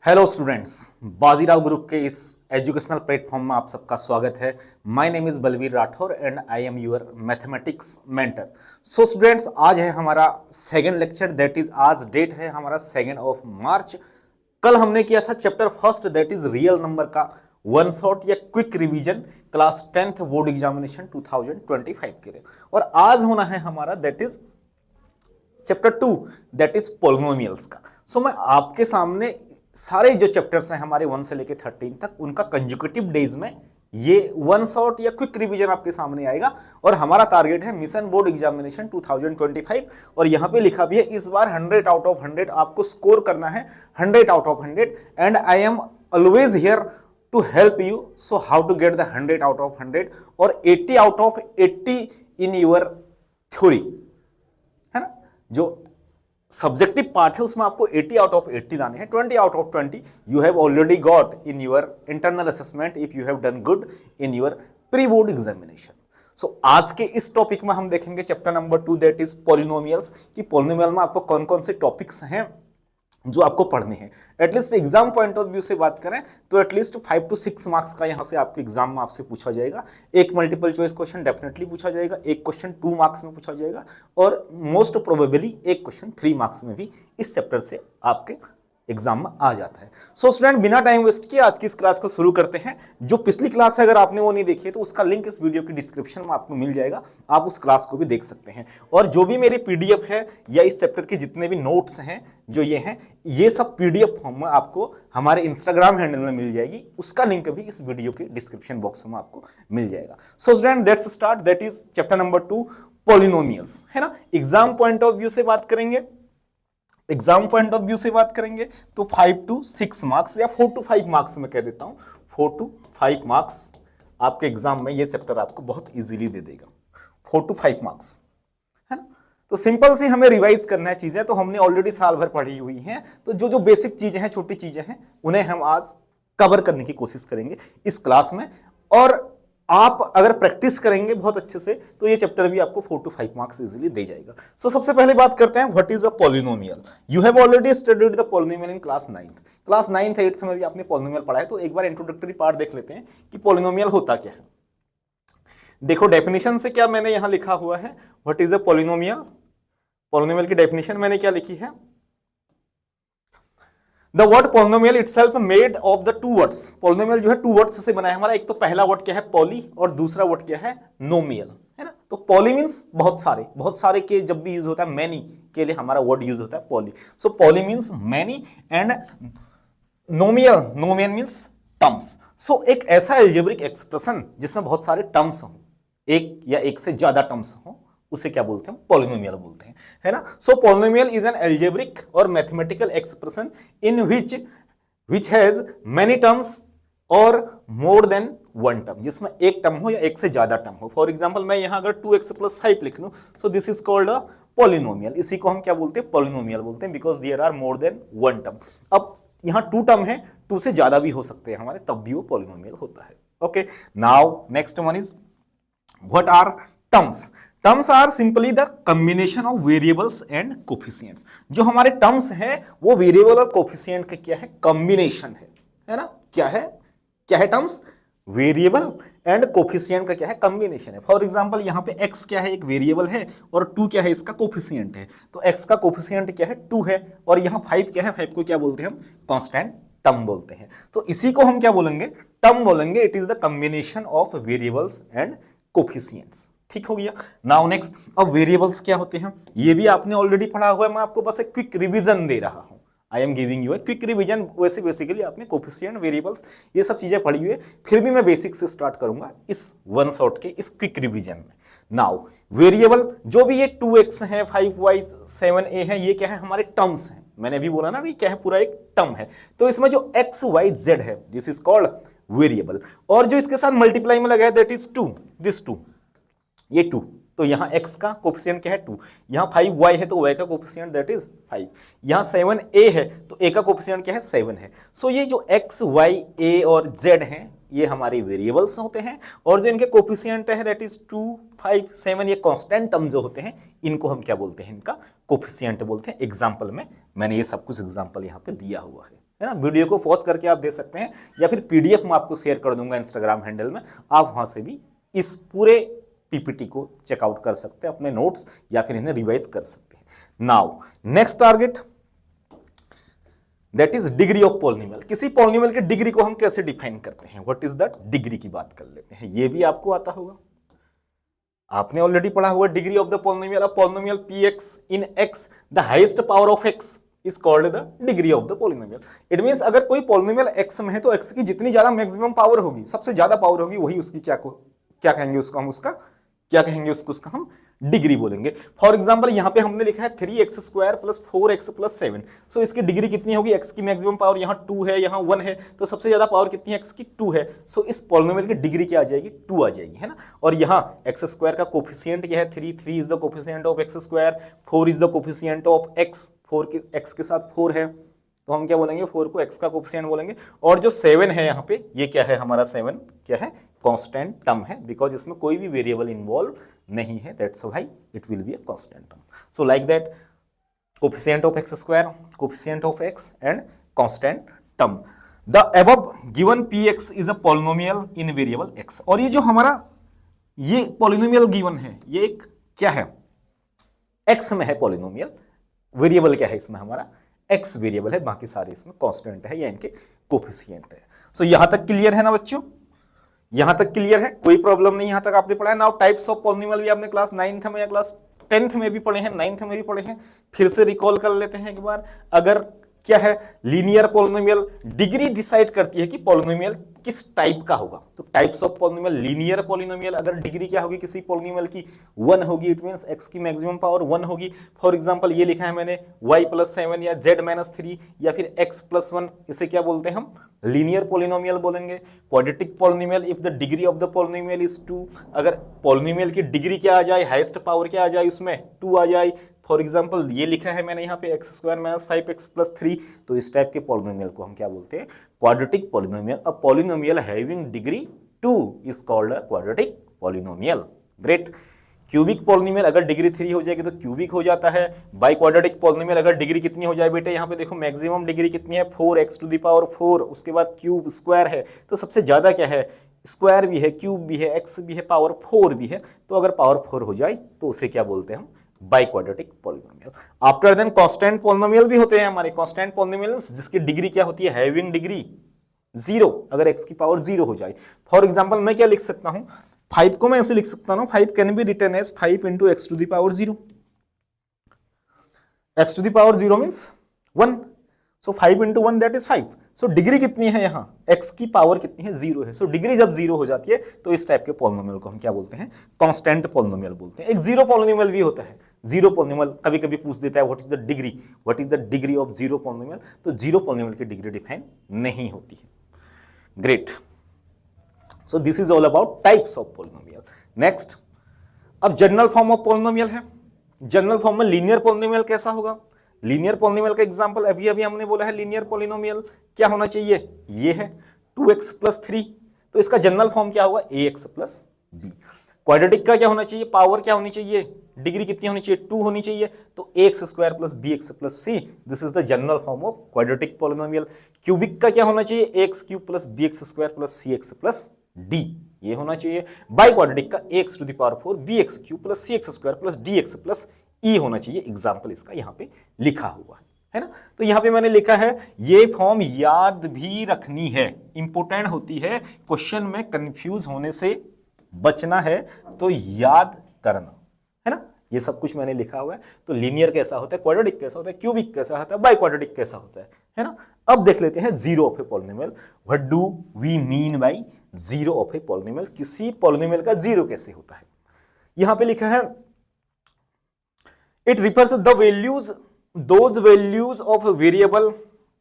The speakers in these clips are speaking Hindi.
हेलो स्टूडेंट्स, बाजीराव ग्रुप के इस एजुकेशनल प्लेटफॉर्म में आप सबका स्वागत है। My name is Balveer Rathore and I am your mathematics mentor. So students, आज है हमारा सेकंड लेक्चर, दैट इज आज डेट है हमारा 2 मार्च। कल हमने किया था chapter first, that is real number का वन शॉट या quick revision class 10th board examination 2025 के लिए। और आज होना है हमारा that is chapter 2, that is polynomials का। सो मैं आपके सामने सारे जो चैप्टर्स हैं हमारे 1 से लेकर 13 तक, उनका कंजुकेटिव डेज में ये वन शॉट या क्विक रिवीजन आपके सामने आएगा। और हमारा टारगेट है मिशन बोर्ड एग्जामिनेशन 2025। और यहां पे लिखा भी है इस बार 100 आउट ऑफ 100 आपको स्कोर करना है, 100 out of 100। And I am always here to help you. So how to get the 100 out of 100 और 80 out of 80 in your theory, है ना। जो सब्जेक्टिव पार्ट है उसमें आपको 80 आउट ऑफ 80 लाने हैं, 20 out of 20 you have already got in your internal assessment if you have done good in your pre board examination. So आज के इस टॉपिक में हम देखेंगे chapter number 2, that is polynomials. कि पॉलिनोमियल में आपको कौन कौन से टॉपिक्स हैं जो आपको पढ़ने हैं। At least exam point of view से बात करें तो एटलीस्ट 5 to 6 मार्क्स का यहां से आपके एग्जाम में आपसे पूछा जाएगा। एक मल्टीपल चॉइस क्वेश्चन डेफिनेटली पूछा जाएगा, एक क्वेश्चन 2 मार्क्स में पूछा जाएगा, और मोस्ट प्रोबेबली एक क्वेश्चन 3 मार्क्स में भी इस चैप्टर से आपके एग्जाम में आ जाता है। सो स्टूडेंट, बिना टाइम वेस्ट किए आज की इस क्लास को शुरू करते हैं। जो पिछली क्लास है अगर आपने वो नहीं देखी है तो उसका लिंक इस वीडियो की डिस्क्रिप्शन में आपको मिल जाएगा, आप उस क्लास को भी देख सकते हैं। और जो भी मेरी पीडीएफ है या इस चैप्टर के जितने भी नोट्स हैं जो ये हैं, ये सब पीडीएफ फॉर्म में आपको हमारे इंस्टाग्राम हैंडल में मिल जाएगी, उसका लिंक भी इस वीडियो के डिस्क्रिप्शन बॉक्स में आपको मिल जाएगा। So student, let's start, that is chapter number 2 polynomials, है ना। एग्जाम पॉइंट ऑफ व्यू से बात करेंगे, एग्जाम पॉइंट ऑफ व्यू से बात करेंगे तो 5 to 6 मार्क्स या 4 to 5 मार्क्स में कह देता हूं, 4 to 5 मार्क्स आपके एग्जाम में ये चैप्टर आपको बहुत इजीली दे देगा। 4 to 5 मार्क्स, है ना। तो सिंपल से हमें रिवाइज करना है चीजें, तो हमने ऑलरेडी साल भर पढ़ी हुई हैं, तो जो जो बेसिक चीजें हैं, छोटी चीजें हैं, उन्हें हम आज कवर करने की कोशिश करेंगे इस क्लास में। और आप अगर प्रैक्टिस करेंगे बहुत अच्छे से तो ये चैप्टर भी आपको 4 to 5 मार्क्स इजीली दे जाएगा। सो सबसे पहले बात करते हैं what is a polynomial. You have already studied the polynomial in class 9th, class 9th 8th में भी आपने पॉलिनोमियल पढ़ा है। तो एक बार इंट्रोडक्टरी पार्ट देख लेते हैं कि पॉलिनोमियल होता क्या है। देखो डेफिनेशन से क्या मैंने यहां लिखा हुआ है, what is a polynomial. Polynomial की डेफिनेशन मैंने क्या लिखी है, The word polynomial itself made of the two words। polynomial जो है 2 words से बना है हमारा। एक तो पहला वर्ड क्या है पॉली, और दूसरा वर्ड क्या है नोमियल, है ना। तो पॉली मीन्स बहुत सारे, बहुत सारे के जब भी यूज होता है मैनी के लिए हमारा वर्ड यूज होता है poly. So poly means many and nomial, nomial means terms. So एक ऐसा एल्जेब्रिक एक्सप्रेशन जिसमें बहुत सारे टर्म्स हों, एक या एक से ज्यादा टर्म्स हों, उसे क्या बोलते हैं, पॉलिनोमियल बोलते हैं, है ना। सो पॉलिनोमियल इज एन एल्जेब्रिक और mathematical expression in which has many terms और मोर देन वन टर्म, जिसमें एक टर्म हो या एक से ज्यादा टर्म हो। फॉर एग्जांपल मैं यहां अगर 2x + 5 लिख दूं, so this is called a polynomial. इसी को हम क्या बोलते हैं, पॉलिनोमियल बोलते हैं, because there are more than one term. अब यहां 2 टर्म है, 2 से ज्यादा भी हो सकते हैं हमारे, तब भी वो पॉलिनोमियल होता है। Okay, now next one is what are terms. Terms are simply the combination of variables and coefficients. जो हमारे टर्म्स हैं वो वेरिएबल और कोफिशिएंट का क्या है, कॉम्बिनेशन है ना। क्या है, क्या है टर्म्स, वेरिएबल एंड कोफिशिएंट का क्या है, कॉम्बिनेशन है। फॉर एग्जांपल यहाँ पे x क्या है, एक वेरिएबल है, और 2 क्या है, इसका कोफिशिएंट है। तो x का कोफिशिएंट क्या है, 2 है, और यहाँ 5 क्या है, 5 को क्या बोलते हैं हम, कांस्टेंट टर्म बोलते हैं। तो इसी को हम क्या बोलेंगे, टर्म बोलेंगे। It is the combination of variables and coefficients. ठीक हो गया। नाउ नेक्स्ट, अब वेरिएबल्स क्या होते हैं ये भी आपने ऑलरेडी पढ़ा हुआ है, मैं आपको बस एक क्विक रिवीजन दे रहा हूं। I am giving U a quick revision. वैसे बेसिकली आपने कोफिशिएंट, वेरिएबल्स, ये सब चीजें पढ़ी हुई है, फिर भी मैं बेसिक से स्टार्ट करूंगा इस वन शॉट के इस क्विक रिवीजन में। नाउ वेरिएबल जो भी ये 2x है, 5y 7a है, ये क्या है, हमारे टर्म्स हैं। मैंने अभी बोला ना भी क्या है, पूरा एक टर्म है। तो इसमें जो x y z है, दिस इज कॉल्ड वेरिएबल। और जो इसके साथ मल्टीप्लाई में लगा है, दैट इज 2, दिस 2, ये 2। तो यहां x का कोफिशिएंट क्या है, 2। यहां 5y है तो y का कोफिशिएंट दैट इज 5। यहां 7a है तो a का कोफिशिएंट क्या है, 7 है। सो ये जो x y a और z हैं ये हमारे वेरिएबल्स होते हैं, और जो इनके कोफिशिएंट है दैट इज 2 5 7, ये कांस्टेंट टर्म जो होते हैं इनको हम क्या बोलते हैं, इनका कोफिशिएंट बोलते हैं। एग्जांपल में मैंने ये सब कुछ एग्जांपल यहां पे दिया हुआ है। है ना। वीडियो को पॉज करके आप दे सकते हैं, या फिर पीडीएफ मैं आपको शेयर कर दूंगा इंस्टाग्राम हैंडल में, आप वहां से भी इस पूरे पीपीटी को चेकआउट कर सकते हैं, अपने नोट्स या फिर इन्हें रिवाइज कर सकते हैं। Now next target that is degree of polynomial. किसी पॉलिनोमियल के डिग्री को हम कैसे डिफाइन करते हैं, व्हाट इज द डिग्री की बात कर लेते हैं। ये भी आपको आता होगा, आपने ऑलरेडी पढ़ा हुआ degree of the polynomial. Of polynomial px in x the highest power of x is called the degree of the polynomial. It means अगर कोई पॉलिनोमियल x में है तो x की जितनी ज्यादा मैक्सिमम पावर होगी, सबसे ज्यादा पावर होगी, वही उसकी क्या कहेंगे उसका हम डिग्री बोलेंगे। फॉर एग्जांपल यहां पे हमने लिखा है 3x² + 4x + 7। सो इसकी डिग्री कितनी होगी, x की मैक्सिमम पावर यहां 2 है, यहां 1 है, तो सबसे ज्यादा पावर कितनी है x की, 2 है। सो इस पॉलिनोमियल की डिग्री क्या आ जाएगी, 2 आ जाएगी, है ना। और यहां x² का कोफिशिएंट क्या है, 3 is the coefficient of x², 4 is the coefficient of x, 4 के x के साथ 4 है, तो हम क्या बोलेंगे, 4 को x का कोफिशिएंट बोलेंगे। और जो 7 है यहाँ पे, ये क्या है हमारा 7 क्या है, कांस्टेंट टर्म है, बिकॉज इसमें कोई भी वेरिएबल इन्वॉल्व नहीं है, that's why it will be a constant term. So like that coefficient of x², coefficient of x and constant term. The above given px is a polynomial in variable x। और ये जो हमारा ये पॉलिनोमियल गिवन है, ये एक क्या है, x में है पॉलिनोमियल, वेरिएबल क्या है इसमें हमारा x वेरिएबल है, बाकी सारे इसमें कांस्टेंट है या इनके कोफिशिएंट है। सो यहां तक क्लियर है ना बच्चों, यहां तक क्लियर है, कोई प्रॉब्लम नहीं, यहां तक आपने पढ़ा है। नाउ टाइप्स ऑफ पॉलिनोमियल भी आपने क्लास 9th में या क्लास 10th में भी पढ़े हैं, 9th में भी पढ़े हैं, फिर से रिकॉल कर लेते हैं एक बार। अगर क्या है, लीनियर पॉलिनोमियल डिग्री डिसाइड करती है कि पॉलिनोमियल किस टाइप का होगा। तो types of polynomial, linear polynomial अगर डिग्री क्या होगी किसी पॉलिनोमियल की, 1 होगी, इट मींस x की मैक्सिमम पावर 1 होगी। फॉर एग्जांपल ये लिखा है मैंने y + 7 या z - 3 या फिर x + 1, इसे क्या बोलते हैं हम, लीनियर पॉलिनोमियल बोलेंगे। Quadratic polynomial if the degree of the polynomial is 2, अगर पॉलिनोमियल की डिग्री क्या आ जाए, हाईएस्ट पावर क्या आ जाए उसमें, 2 आ जाए। फॉर एग्जांपल ये लिखा है मैंने यहाँ पे x² - 5x + 3, तो इस टाइप के पॉलिनोमियल को हम क्या बोलते हैं, quadratic polynomial. A polynomial having degree 2 is called a quadratic polynomial. Great. Cubic polynomial अगर डिग्री 3 हो जाएगी तो क्यूबिक हो जाता है। बाई क्वाड्रेटिक पॉलिनोमियल अगर डिग्री कितनी हो जाए बेटे, यहाँ पे देखो मैक्सिमम डिग्री कितनी है, 4x⁴, उसके बाद क्यूब स्क्वायर है, तो सबसे ज्यादा क्या है, स्क्वायर भी है, क्यूब भी है, x भी है, पावर 4 भी है, तो अगर पावर 4 हो जाए तो उसे क्या बोलते हैं हम, biquadratic polynomial. After then constant polynomial भी होते हैं हमारे। कांस्टेंट पॉलिनोमियल जिसकी डिग्री क्या होती है, हैविंग डिग्री 0, अगर x की पावर 0 हो जाए। फॉर एग्जांपल मैं क्या लिख सकता हूं, 5 को मैं ऐसे लिख सकता हूं, 5 can be written as 5 × x⁴। x⁴ means 1, so 5 × 1 that is 5। So degree कितनी है यहाँ, x की पावर कितनी है, 0 है। सो डिग्री जब 0 हो जाती है तो इस टाइप के पॉलिनोमियल को हम क्या बोलते हैं, कांस्टेंट पॉलिनोमियल बोलते हैं। एक जीरो पॉलिनोमियल भी होता है, जीरो पॉलिनोमियल कभी कभी पूछ देता है what is the degree of zero polynomial, तो जीरो पॉलिनोमियल की डिग्री डिफाइन नहीं होती है। Great. So this is all about types of polynomial. Next, अब जनरल फॉर्म ऑफ पॉलिनोमियल है। जनरल फॉर्म में लीनियर पॉलिनोमियल कैसा होगा, लीनियर पॉलिनोमियल का एग्जांपल अभी हमने बोला है, लीनियर पॉलिनोमियल क्या होना चाहिए, ये है 2x + 3, तो इसका जनरल फॉर्म क्या होगा, ax + b। क्वाड्रेटिक का क्या होना चाहिए, पावर क्या होनी चाहिए, डिग्री कितनी होनी चाहिए, 2 होनी चाहिए, तो ax² + bx + c, this is the general form of quadratic polynomial. Cubic का क्या होना चाहिए, ax³ + bx² + cx + d, ये होना चाहिए। बाई क्वाड्रेटिक का ax⁴ bx³ + cx² + dx + e होना चाहिए। एग्जाम्पल इसका यहाँ पे लिखा हुआ है ना। तो यहाँ पे मैंने लिखा है, ये फॉर्म याद भी रखनी है, इंपोर्टेंट होती है, क्वेश्चन में कंफ्यूज होने से बचना है तो याद करना है ना। ये सब कुछ मैंने लिखा हुआ है। तो लीनियर कैसा होता है, क्वाड्रेटिक कैसा होता है, क्यूबिक कैसा होता है, बाई क्वाड्रेटिक कैसा होता है ना। अब देख लेते हैं zero of a polynomial. What do we mean by zero of a polynomial, किसी पॉलिनोमियल का जीरो कैसे होता है। यहां पे लिखा है, it refers the values, those values of a variable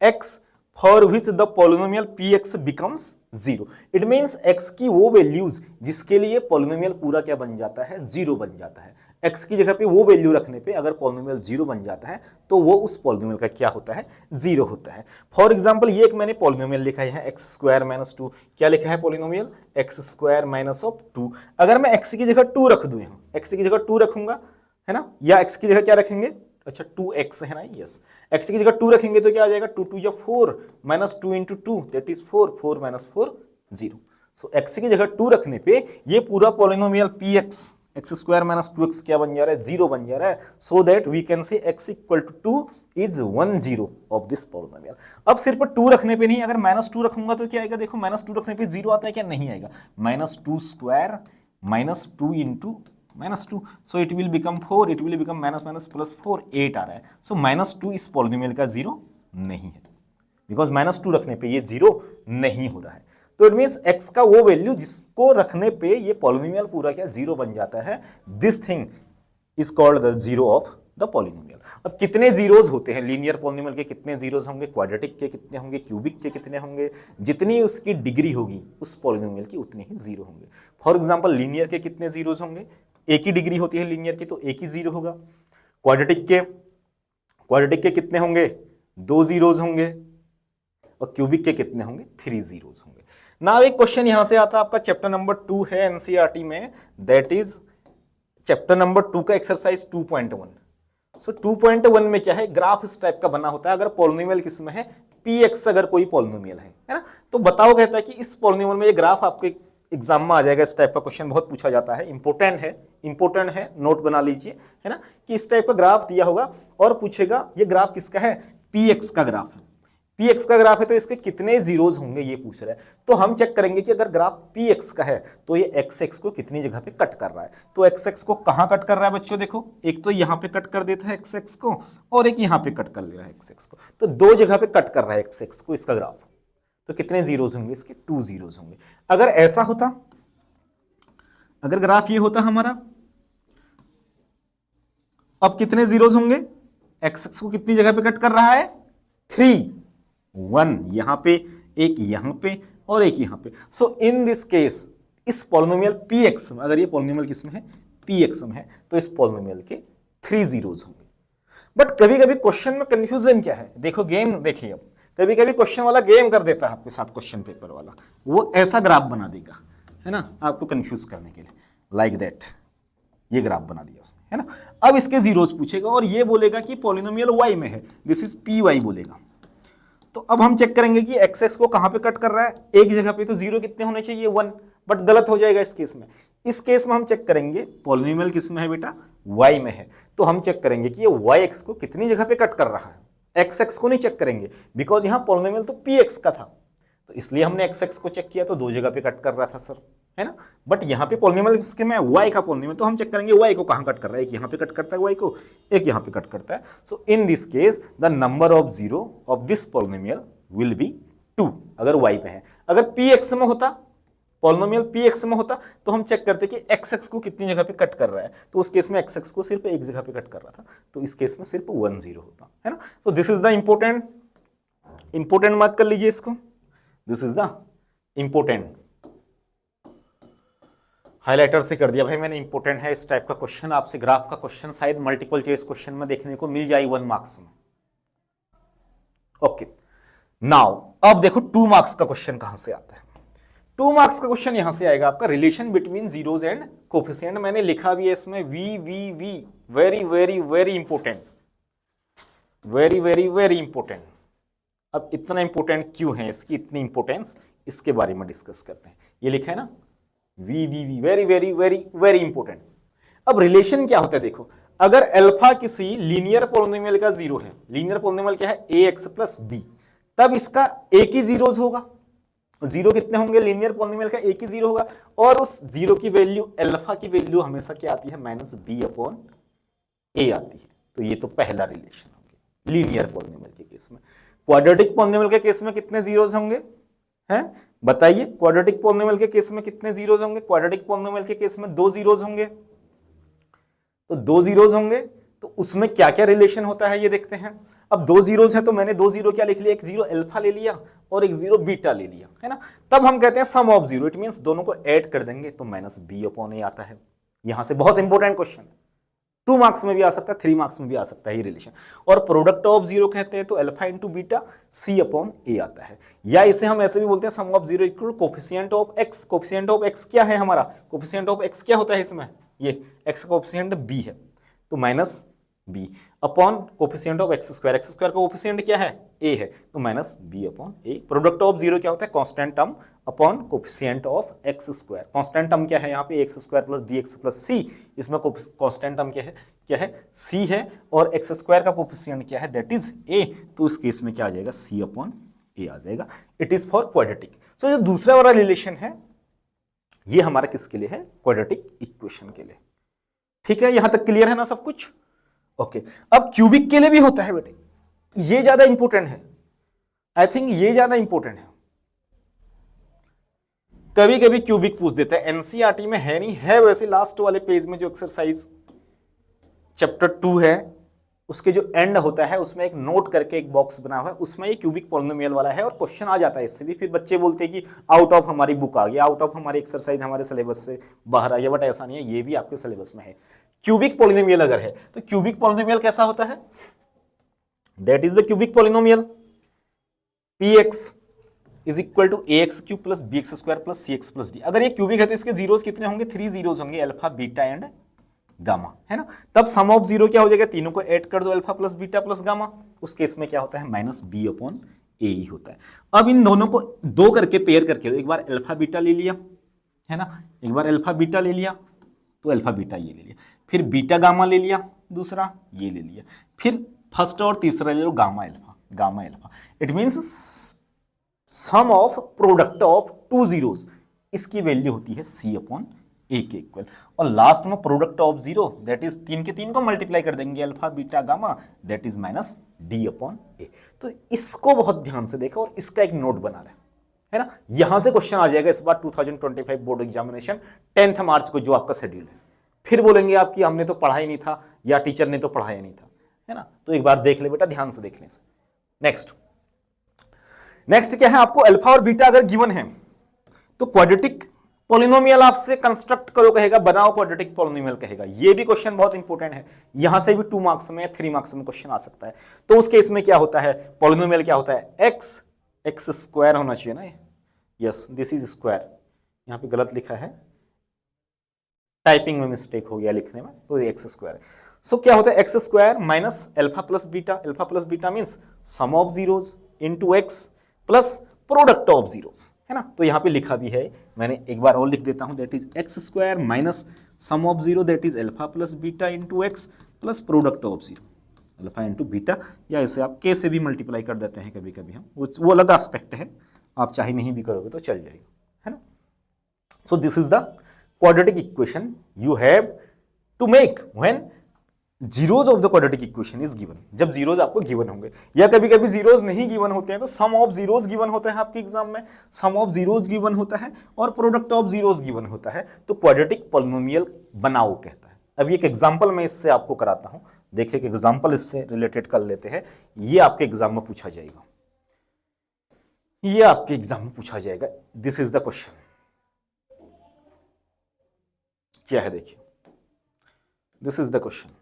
x for which the polynomial px becomes 0। it means x की वो वैल्यूज जिसके लिए पॉलिनोमियल पूरा क्या बन जाता है, 0 बन जाता है। x की जगह पे वो वैल्यू रखने पे अगर पॉलिनोमियल 0 बन जाता है तो वो उस पॉलिनोमियल का क्या होता है, 0 होता है। फॉर एग्जांपल ये एक मैंने पॉलिनोमियल लिखा है x² - 2, क्या लिखा है पॉलिनोमियल, x² - 2। अगर मैं x की जगह 2 रख दूं, यहाँ x की जगह 2 रखूंगा है ना, या x की जगह क्या रखेंगे, अच्छा 2x है ना, यस, x की जगह 2 रखेंगे तो क्या आ जाएगा, 2 2 जा 4 minus 2 into 2 that is 4, 4 minus 4 0। So x की जगह 2 रखने पे ये पूरा polynomial px x square minus 2x क्या बन जा रहा है, 0 बन जा रहा है। So that we can say x equal to 2 is 1 0 of this polynomial. अब सिर्फ 2 रखने पे नहीं, अगर माइनस 2 रखूंगा तो क्या आएगा, देखो माइनस 2 रखने पे 0 आता है क्या, नहीं आएगा, minus 2 square minus 2 into minus 2, so it will become 4, it will become minus minus plus 4, 8 आ रहा है। सो माइनस 2 इस पॉलिनोमियल का 0 नहीं है, बिकॉज माइनस 2 रखने पे ये 0 नहीं हो रहा है। तो इट मीन्स x का वो वैल्यू जिसको रखने पे ये पॉलिनोमियल पूरा क्या 0 बन जाता है, this thing is called the 0 of the polynomial. अब कितने जीरोज होते हैं लीनियर पॉलिनोमियल के, कितने जीरोज होंगे, क्वाड्रेटिक के कितने होंगे, क्यूबिक के कितने होंगे, जितनी उसकी डिग्री होगी उस पॉलिनोमियल की उतने ही जीरो होंगे। फॉर एग्जांपल लीनियर के कितने जीरोज होंगे, एक ही डिग्री होती है लीनियर की, तो एक ही जीरो होगा। क्वाड्रेटिक के कितने होंगे, 2 जीरोज होंगे, और क्यूबिक के कितने होंगे, 3 जीरोज होंगे। ना एक क्वेश्चन यहां से आता है, आपका चैप्टर नंबर 2 है एनसीईआरटी में, दैट इज चैप्टर नंबर 2 का एक्सरसाइज 2.1। सो 2.1 में क्या है, ग्राफ इस टाइप का बना होता है, अगर पॉलिनोमियल किसमें है, px अगर कोई पॉलिनोमियल है ना, तो बताओ, कहता है कि इस पॉलिनोमियल में ये ग्राफ आपके एग्जाम में आ जाएगा, इस टाइप का क्वेश्चन बहुत पूछा जाता है, इंपॉर्टेंट है, नोट बना लीजिए, है ना, कि इस टाइप का ग्राफ दिया होगा और पूछेगा ये ग्राफ किसका है, px का ग्राफ है। px का ग्राफ है तो इसके कितने जीरोज होंगे ये पूछ रहा है। तो हम चेक करेंगे कि अगर ग्राफ px का है तो ये x को कितनी जगह पे कट कर रहा है। तो x को कहां कट कर रहा है बच्चों, देखो एक तो यहां पे कट कर देता है x को, और एक यहां पे कट कर ले रहा है x को, तो 2 जगह पे कट कर रहा है x को इसका ग्राफ। तो कितने जीरोज होंगे इसके, 2 जीरोज होंगे। अगर ऐसा होता, अगर ग्राफ ये होता हमारा, अब कितने जीरोज होंगे, x को कितनी जगह पे कट कर रहा है, 3, 1 यहां पे, एक यहां पे और एक यहां पे। सो इन दिस केस इस पॉलिनोमियल px में, अगर ये पॉलिनोमियल किसमें है, px में है, तो इस पॉलिनोमियल के 3 जीरोज होंगे। बट कभी कभी क्वेश्चन में कंफ्यूजन क्या है, देखो गेम देखिए, अब कभी कभी क्वेश्चन वाला गेम कर देता है आपके साथ, क्वेश्चन पेपर वाला वो ऐसा ग्राफ बना देगा, है ना, आपको कंफ्यूज करने के लिए, लाइक दैट, ये ग्राफ बना दिया उसने, है ना। अब इसके जीरोज पूछेगा और ये बोलेगा कि पॉलिनोमियल y में है, दिस इज py बोलेगा। तो अब हम चेक करेंगे कि x को कहां पे कट कर रहा है, एक जगह पे, तो जीरो कितने होने चाहिए, 1, बट गलत हो जाएगा इस केस में। इस केस में हम चेक करेंगे पॉलिनोमियल किस में है बेटा, y में है, तो हम चेक करेंगे कि ये yx को कितनी जगह पे कट कर रहा है, x को नहीं चेक करेंगे, बिकॉज यहां पॉलिनोमियल तो px का था, तो इसलिए हमने x को चेक किया, तो 2 जगह पे कट कर रहा था सर, है ना। बट यहाँ पे पॉलिनोमियल किसके में, y का पॉलिनोमियल, तो हम चेक करेंगे y को कहां कट कर रहा है, एक यहाँ पे कट करता है y को, एक यहाँ पे कट करता है। So in this case the number of zero of this polynomial will be 2, अगर y पे है। अगर px में होता, पॉलिनोमियल px में होता, तो हम चेक करते कि x को कितनी जगह पे कट कर रहा है, तो उस केस में x को सिर्फ एक जगह पे कट कर रहा था, तो इस केस में सिर्फ 1 0 होता, है ना। तो this is the important mark कर लीजिए इसको, this is the important, highlighter से कर दिया भाई मैंने, इंपोर्टेंट है। इस टाइप का क्वेश्चन आपसे, ग्राफ का क्वेश्चन शायद मल्टीपल चॉइस क्वेश्चन में देखने को मिल जाए 1 मार्क्स में। ओके, नाउ अब देखो 2 मार्क्स का क्वेश्चन कहां से आता है। 2 मार्क्स का क्वेश्चन यहां से आएगा आपका, relation between zeros and coefficient. मैंने लिखा भी है इसमें वी, very very very important, very very very important. अब इतना इंपोर्टेंट क्यों है, इसकी इतनी इंपोर्टेंस, इसके बारे में डिस्कस करते हैं। ये लिखा है ना, वी very very very very important. अब रिलेशन क्या होता है, देखो अगर अल्फा किसी लीनियर पॉलिनोमियल का 0 है, लीनियर पॉलिनोमियल क्या है, ax प्लस b, तब इसका एक ही जीरोज होगा। जीरो कितने होंगे, लीनियर पॉलिनोमियल का एक ही जीरो होगा, और उस जीरो की वैल्यू, अल्फा की वैल्यू हमेशा क्या आती है, माइनस b अपॉन a आती है। तो ये तो पहला रिलेशन हो गया लीनियर पॉलिनोमियल के केस में। क्वाड्रेटिक पॉलिनोमियल के केस में कितने जीरोज होंगे, हैं बताइए, क्वाड्रेटिक पॉलिनोमियल के केस में कितने जीरोज होंगे, क्वाड्रेटिक पॉलिनोमियल के केस में 2 जीरोज होंगे, तो 2 जीरोज होंगे, तो उसमें क्या क्या रिलेशन होता है ये देखते हैं। अब 2 जीरोज है तो मैंने 2 जीरो क्या लिख लिया, एक जीरो अल्फा ले लिया और एक जीरो बीटा ले लिया, है ना। तब हम कहते हैं sum of zero, it means दोनों को ऐड कर देंगे तो माइनस b अपॉन a आता है। यहां से बहुत इंपॉर्टेंट क्वेश्चन है, 2 मार्क्स में भी आ सकता है, 3 मार्क्स में भी आ सकता है ये रिलेशन। और प्रोडक्ट ऑफ जीरो कहते हैं तो alpha into beta c upon a आता है, या इसे हम ऐसे भी बोलते हैं sum of zero equal coefficient of x। Coefficient of x क्या है हमारा, कोफिशिएंट ऑफ x क्या होता है इसमें, ये x कोफिशिएंट b है, तो minus b upon coefficient of x square का कोफिशिएंट क्या है ए है तो minus b upon a. Product of zero क्या होता है constant term upon coefficient of x square. Constant term क्या है यहाँ पे x square plus b x plus c, इसमें कांस्टेंट टर्म क्या है सी है और एक्स स्क्वायर का कोफिशिएंट क्या है दैट इज ए, तो इस केस में क्या आ जाएगा सी अपॉन ए आ जाएगा। It is for quadratic. So जो दूसरा वाला रिलेशन है ये हमारा किसके लिए है क्वाड्रेटिक इक्वेशन के लिए। ठीक है, यहां तक क्लियर है ना सब कुछ? ओके अब क्यूबिक के लिए भी होता है बेटे, ये ज्यादा इंपॉर्टेंट है, आई थिंक ये ज्यादा इंपॉर्टेंट है। कभी कभी क्यूबिक पूछ देता है, एनसीईआरटी में है नहीं है, वैसे लास्ट वाले पेज में जो एक्सरसाइज चैप्टर 2 है उसके जो एंड होता है उसमें एक नोट करके एक बॉक्स बना हुआ है, उसमें ये क्यूबिक पॉलिनोमियल वाला है और क्वेश्चन आ जाता है इससे भी। फिर बच्चे बोलते हैं कि आउट ऑफ हमारी बुक आ गया, आउट ऑफ हमारी एक्सरसाइज हमारे सिलेबस से बाहर आ गया, बट ऐसा नहीं है, ये भी आपके सिलेबस में है। क्यूबिक पॉलिनोमियल अगर है तो क्यूबिक पॉलिनोमियल कैसा होता है, that is the cubic polynomial px is equal to ax cube plus bx square plus cx plus d। अगर ये क्यूबिक है तो इसके जीरोस कितने होंगे, 3 जीरोस होंगे, अल्फा बीटा एंड गामा, है ना। तब सम ऑफ जीरो क्या हो जाएगा, तीनों को ऐड कर दो, alpha plus beta plus gamma, उस केस में क्या होता है माइनस बी अपॉन ए ही होता है। अब इन दोनों को दो करके पेयर करके एक बार अल्फा बीटा ले लिया, है ना, एक बार अल्फा बीटा ले लिया तो अल्फा बीटा ये ले लिया, फिर बीटा गामा ले लिया, दूसरा ये ले लिया, फिर फर्स्ट और तीसरा ले लो gamma alpha. It means sum of product of two zeros, इसकी वैल्यू होती है सी अपॉन ए के इक्वल, और लास्ट में product of zero that is तीन के तीन को मल्टीप्लाई कर देंगे, alpha beta gamma that is minus d upon a. तो इसको बहुत ध्यान से देखो और इसका एक नोट बना रहे, है ना। यहां से क्वेश्चन आ जाएगा इस बार 2025 बोर्ड एग्जामिनेशन 10 मार्च को जो आपका शेड्यूल है। फिर बोलेंगे आप कि हमने तो पढ़ा ही नहीं था या टीचर ने तो पढ़ाया नहीं था, है ना। तो एक बार देख ले बेटा ध्यान से देखने से। नेक्स्ट क्या है, आपको अल्फा और बीटा अगर गिवन है तो क्वाड्रेटिक पॉलिनोमियल आपसे कंस्ट्रक्ट करो कहेगा, बनाओ क्वाड्रेटिक पॉलिनोमियल कहेगा। ये भी क्वेश्चन बहुत इंपॉर्टेंट है, यहां से भी 2 मार्क्स में या 3 मार्क्स में क्वेश्चन आ सकता है। तो उस केस में क्या होता है, पॉलिनोमियल क्या होता है, एक्स स्क्वायर होना चाहिए ना, यस दिस इज स्क्वायर, यहां पे गलत लिखा है, टाइपिंग में मिस्टेक हो गया लिखने में, तो एक्स स्क्वायर। सो क्या होता है X square minus alpha plus beta means sum of zeros into X plus product of zeros, है ना। तो यहां पे लिखा भी है, मैंने एक बार और लिख देता हूं, that is x square minus sum of zero that is alpha plus beta into x plus product of zero, alpha into beta, या इसे आप के से भी मल्टीप्लाई कर देते हैं कभी कभी हम, वो अलग एस्पेक्ट है, आप चाहे नहीं भी करोगे तो चल जाएगा, है ना। So this is the quadratic equation you have to make when zeros of the quadratic equation is given, जब जीरोज आपको गिवन होंगे, या कभी कभी जीरोज नहीं गिवन होते हैं तो सम ऑफ जीरोज गिवन होता है आपके एग्जाम में, सम ऑफ जीरोज गिवन होता है और प्रोडक्ट ऑफ जीरोज गिवन होता है, तो क्वाड्रेटिक पॉलिनोमियल बनाओ कहता है। अब एक एग्जांपल मैं इससे आपको कराता हूं, देखिए कि एग्जांपल इससे रिलेटेड कर लेते हैं, ये आपके एग्जाम में पूछा जाएगा, ये आपके एग्जाम में पूछा जाएगा। दिस इज द क्वेश्चन, क्या है देखिए, दिस इज द क्वेश्चन।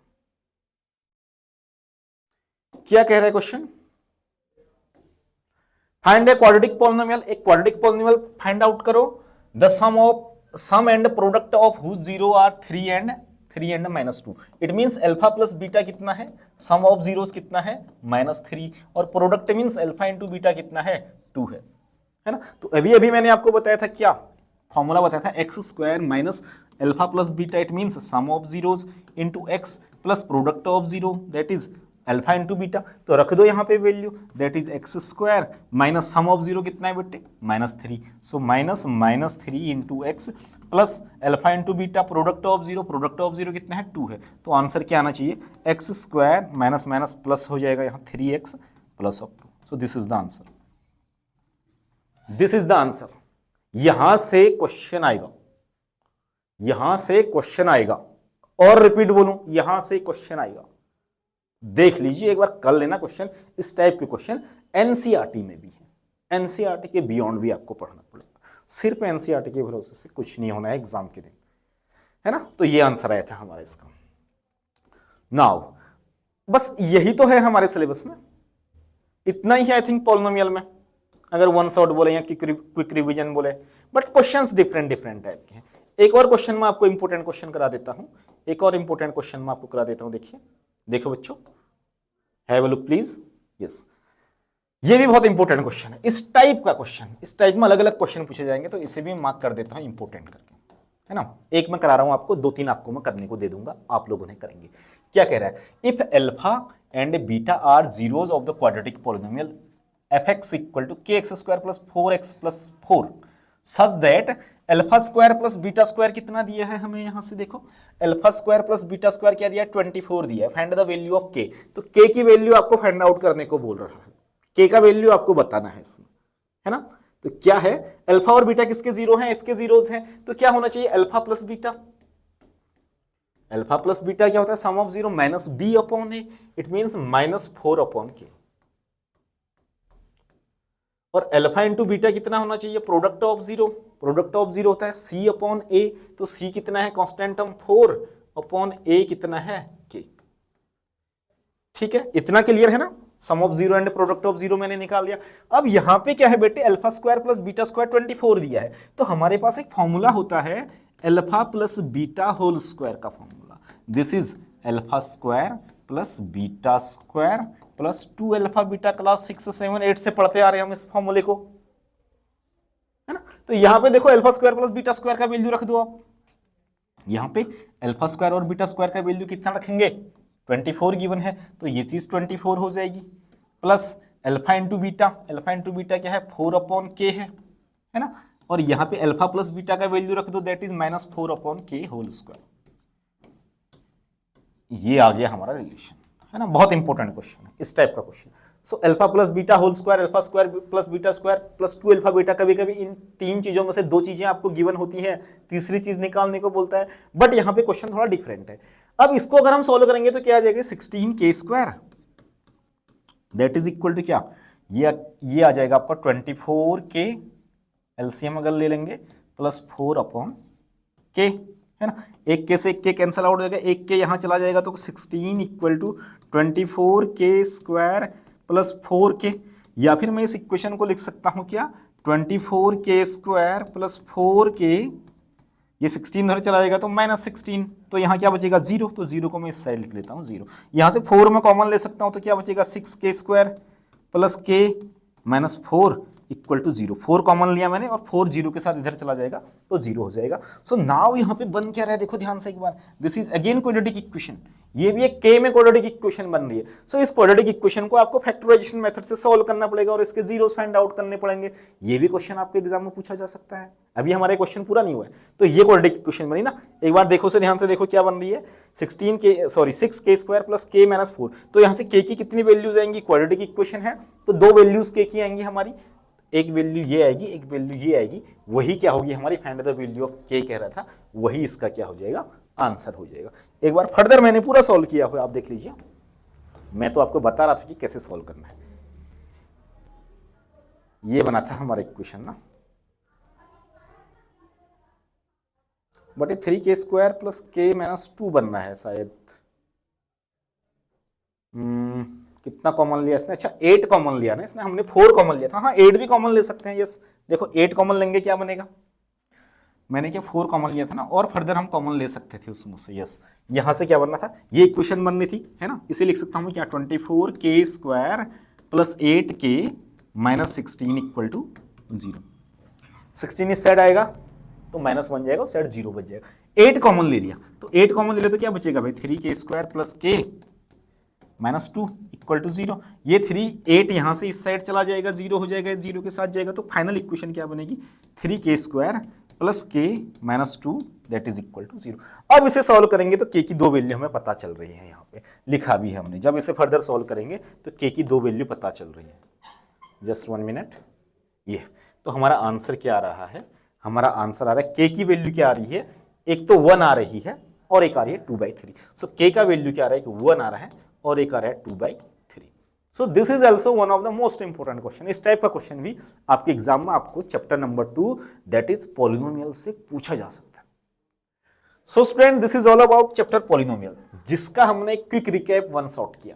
क्या कह रहा है question, find a quadratic polynomial, एक क्वाड्रेटिक पॉलिनोमियल फाइंड आउट करो, the sum and product of whose zero are 3 and -2। It means alpha plus beta कितना है, सम ऑफ जीरोस कितना है -3, और product means alpha into beta कितना है 2 है ना। तो अभी मैंने आपको बताया था, क्या फॉर्मूला बताया था, x square minus alpha plus beta, it means sum of zeros into x plus product of zero that is alpha into beta. तो रख दो यहाँ पे value, that is x square minus sum of zero कितना है बेटे -3, so -3 into x plus alpha into beta, product of zero कितना है 2 है। तो आंसर क्या आना चाहिए, x square minus minus plus हो जाएगा यहाँ 3x plus of 2। So this is the answer, this is the answer. यहां से क्वेश्चन आएगा, यहां से क्वेश्चन आएगा, और रिपीट बोलूं, यहां से क्वेश्चन आएगा, देख लीजिए एक बार, कर लेना क्वेश्चन। इस टाइप के क्वेश्चन एनसीईआरटी में भी है, एनसीईआरटी के बियॉन्ड भी आपको पढ़ना पड़ेगा, सिर्फ एनसीईआरटी के भरोसे से कुछ नहीं होना है एग्जाम के दिन, है ना। तो ये आंसर आया था हमारा इसका। नाउ बस यही तो है हमारे सिलेबस में, इतना ही है आई थिंक पॉलिनोमियल में, अगर वन शॉट बोले या क्विक रिवीजन बोले, बट क्वेश्चंस डिफरेंट टाइप के हैं। एक और क्वेश्चन में आपको इंपॉर्टेंट क्वेश्चन करा देता हूं, एक और इंपॉर्टेंट क्वेश्चन में आपको करा देता हूं, देखिए देखो बच्चों, have a look please. Yes, ये भी बहुत इंपॉर्टेंट क्वेश्चन है, इस टाइप का क्वेश्चन, इस टाइप में अलग अलग क्वेश्चन पूछे जाएंगे, तो इसे भी मार्क कर देता हूं इंपॉर्टेंट करके, है ना। एक मैं करा रहा हूं आपको, 2-3 आपको मैं करने को दे दूंगा, आप लोग उन्हें करेंगे। क्या कह रहा है, if alpha and beta are zeros of the quadratic polynomial fx equal to kx square plus 4x plus 4 such that alpha square plus beta square कितना दिया है हमें, यहां से देखो, alpha square plus beta square क्या दिया है, 24 दिया है। Find the value of k, तो k की वैल्यू आपको फाइंड आउट करने को बोल रहा है, k का वैल्यू आपको बताना है इसमें, है ना। तो क्या है, अल्फा और बीटा किसके जीरो हैं, इसके जीरोज हैं, तो क्या होना चाहिए, alpha plus beta, alpha plus beta क्या होता है, sum of zero minus b upon a, it means -4 upon k. और अल्फा इंटू बीटा कितना होना चाहिए, product of zero, product of zero होता है सी अपॉन ए, तो सी कितना है, कांस्टेंट टर्म 4 अपॉन ए कितना है, के। ठीक है, इतना क्लियर है ना, sum of zero and product of zero मैंने निकाल लिया। अब यहां पे क्या है बेटे, alpha square plus beta square 24 दिया है, तो हमारे पास एक फॉर्मूला होता है alpha plus beta whole square का formula, this is alpha square plus beta square plus 2 alpha beta class 6 7 8 से पढ़ते आ रहे हैं हम इस फॉर्मूले को, है ना। तो यहां पे देखो alpha square plus beta square का वैल्यू रख दो आप, यहां पे अल्फा स्क्वायर और बीटा स्क्वायर का वैल्यू कितना रखेंगे, 24 गिवन है, तो ये चीज 24 हो जाएगी, plus alpha into beta, alpha into beta क्या है, 4 अपॉन के है ना। और यहां पे अल्फा प्लस बीटा का वैल्यू रख दो, दैट इज -4 अपॉन के होल स्क्वायर। ये आ गया हमारा रिलेशन, है ना। बहुत इंपॉर्टेंट क्वेश्चन है, इस टाइप का question. So alpha plus beta whole square, alpha square plus beta square plus 2 alpha beta, कभी कभी इन 3 चीजों में से 2 चीजें आपको गिवन होती हैं, तीसरी चीज निकालने को बोलता है, बट यहाँ पे क्वेश्चन थोड़ा डिफरेंट है। अब इसको अगर हम सॉल्व करेंगे तो क्या आ जाएगा, 16k square, that is equal to क्या, ये आ जाएगा आपका 24k, एलसीएम अगर ले लेंगे, प्लस 4 अपॉन के, है ना। एक के से एक के कैंसिल आउट हो जाएगा, एक के यहाँ चला जाएगा, तो 16 equal to 24k square plus 4k, या फिर मैं इस इक्वेशन को लिख सकता हूँ क्या, 24k स्क्वायर प्लस 4k, ये 16 उधर चला जाएगा तो -16, तो यहाँ क्या बचेगा, 0, तो 0 को मैं इस साइड लिख लेता हूँ 0। यहाँ से 4 में कॉमन ले सकता हूँ, तो क्या बचेगा, 6k square plus k minus 4 equal to 0, 4 common लिया मैंने, और 4 0 के साथ इधर चला जाएगा तो 0 हो जाएगा। सो नाउ यहाँ पे बन क्या रहा है, देखो ध्यान से एक बार, this is again quadratic equation, ये भी एक k में क्वाड्रेटिक इक्वेशन बन रही है। सो इस क्वाड्रेटिक इक्वेशन को आपको फैक्टराइजेशन मेथड से सॉल्व करना पड़ेगा और इसके जीरोस फाइंड आउट करने पड़ेंगे। ये भी क्वेश्चन आपके एग्जाम में पूछा जा सकता है, अभी हमारा क्वेश्चन पूरा नहीं हुआ है, तो ये क्वाड्रेटिक इक्वेशन बनी ना, एक बार देखो से ध्यान से देखो क्या बन रही है, 6k square plus k minus 4, तो यहाँ से k की कितनी वैल्यूज आएंगी, क्वाड्रेटिक इक्वेशन है तो 2 वैल्यूज k की आएंगी हमारी, एक वैल्यू ये आएगी, एक वैल्यू ये आएगी, वही क्या होगी हमारी, find the value of k कह रहा था, वही इसका क्या हो जाएगा, आंसर हो जाएगा। एक बार फर्दर मैंने पूरा सॉल्व किया हुआ, आप देख लीजिए, मैं तो आपको बता रहा था कि कैसे सॉल्व करना है। ये बना था हमारा इक्वेशन ना, बट ये 3k square plus k minus 2 बनना है शायद, कितना कॉमन लिया इसने, अच्छा 8 कॉमन लिया ना इसने, हमने 4 कॉमन लिया था, हाँ 8 भी कॉमन ले सकते हैं, यस देखो 8 कॉमन लेंगे क्या बनेगा, मैंने क्या 4 कॉमन लिया था ना, और फर्दर हम कॉमन ले सकते थे उसमें से, यस यहां से क्या बनना था, ये इक्वेशन बननी थी, है ना, इसे लिख सकता हूं क्या, 24k square plus 8k minus 16 equal to 0, 16 इस साइड आएगा तो माइनस बन जाएगा, उस साइड 0 बच जाएगा। 8 कॉमन ले लिया, तो 8 कॉमन ले लिया तो क्या बचेगा भाई, 3k square plus k minus 2 equal to 0, ये 8 यहां से इस साइड चला जाएगा, 0 हो जाएगा, 0 के साथ जाएगा, तो फाइनल इक्वेशन क्या बनेगी, 3k square plus k minus 2 that is equal to 0। अब इसे सॉल्व करेंगे तो k की 2 वैल्यू हमें पता चल रही है, यहाँ पे लिखा भी है हमने, जब इसे फर्दर सॉल्व करेंगे तो k की 2 वैल्यू पता चल रही है, जस्ट 1 मिनट, ये तो हमारा आंसर क्या आ रहा है, हमारा आंसर आ रहा है k की वैल्यू क्या आ रही है, एक तो 1 आ रही है और एक आ रही है 2/3, सो k का वैल्यू क्या आ रहा है कि 1 आ रहा है और एक आ रहा है 2/3। सो this is also one of the most important question, इस टाइप का क्वेश्चन भी आपके एग्जाम में आपको chapter number 2 that is polynomial से पूछा जा सकता है। सो student this is all about chapter polynomial, जिसका हमने क्विक रिकैप वन शॉट किया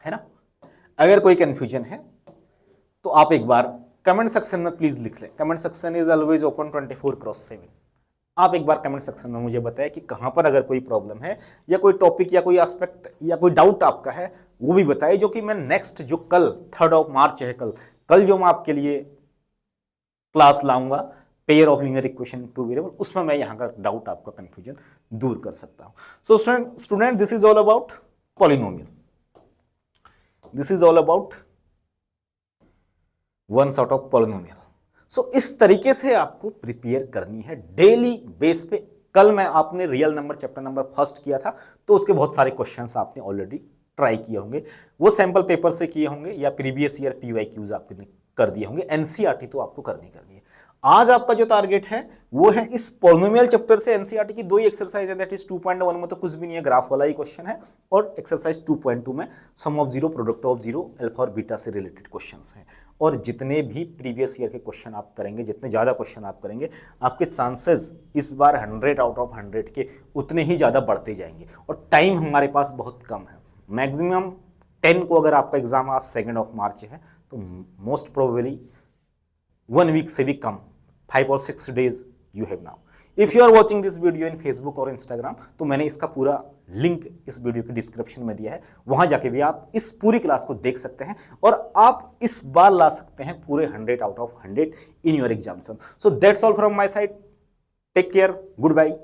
है ना। अगर कोई कंफ्यूजन है तो आप एक बार कमेंट सेक्शन में प्लीज लिख लें, comment section is always open 24/7, आप एक बार कमेंट सेक्शन में मुझे बताएं कि कहाँ पर अगर कोई प्रॉब्लम है या कोई टॉपिक या कोई एस्पेक्ट या कोई डाउट आपका है वो भी बताएं, जो कि मैं नेक्स्ट जो कल 3 मार्च है, कल जो मैं आपके लिए क्लास लाऊंगा pair of linear equation two variable, उसमें मैं यहाँ का डाउट आपका कंफ्यूजन दूर कर सकता हूँ। So student this is all about polynomial, this is all about one sort of polynomial. So इस तरीके से आपको प्रिपेयर करनी है डेली बेस पे। कल मैं आपने real number chapter number first किया था, तो उसके बहुत सारे क्वेश्चंस आपने ऑलरेडी ट्राई किए होंगे, वो सैंपल पेपर से किए होंगे या प्रीवियस ईयर PYQs आपने कर दिए होंगे, NCERT तो आपको करनी है। आज आपका जो टारगेट है वो है इस पॉलिनोमियल चैप्टर से NCERT की 2 ही एक्सरसाइज है, दैट इज 2.1 में तो कुछ भी नहीं है, ग्राफ वाला ही क्वेश्चन है, और एक्सरसाइज 2.2 में sum of zero, product of zero, alpha और बीटा से रिलेटेड क्वेश्चंस हैं। और जितने भी प्रीवियस ईयर के क्वेश्चन आप करेंगे, जितने ज़्यादा क्वेश्चन आप करेंगे, आपके चांसेस इस बार 100 आउट ऑफ 100 के उतने ही ज़्यादा बढ़ते जाएंगे। और टाइम हमारे पास बहुत कम है, मैक्सिमम 10 को अगर आपका एग्जाम आज 2 मार्च है तो मोस्ट प्रोबेबली 1 वीक से भी कम, 5 और 6 days you have now. If you are watching this video in Facebook और इंस्टाग्राम, तो मैंने इसका पूरा लिंक इस वीडियो के डिस्क्रिप्शन में दिया है, वहां जाके भी आप इस पूरी क्लास को देख सकते हैं और आप इस बार ला सकते हैं पूरे 100 out of 100 in your examination. So that's all from my side, take care, good bye.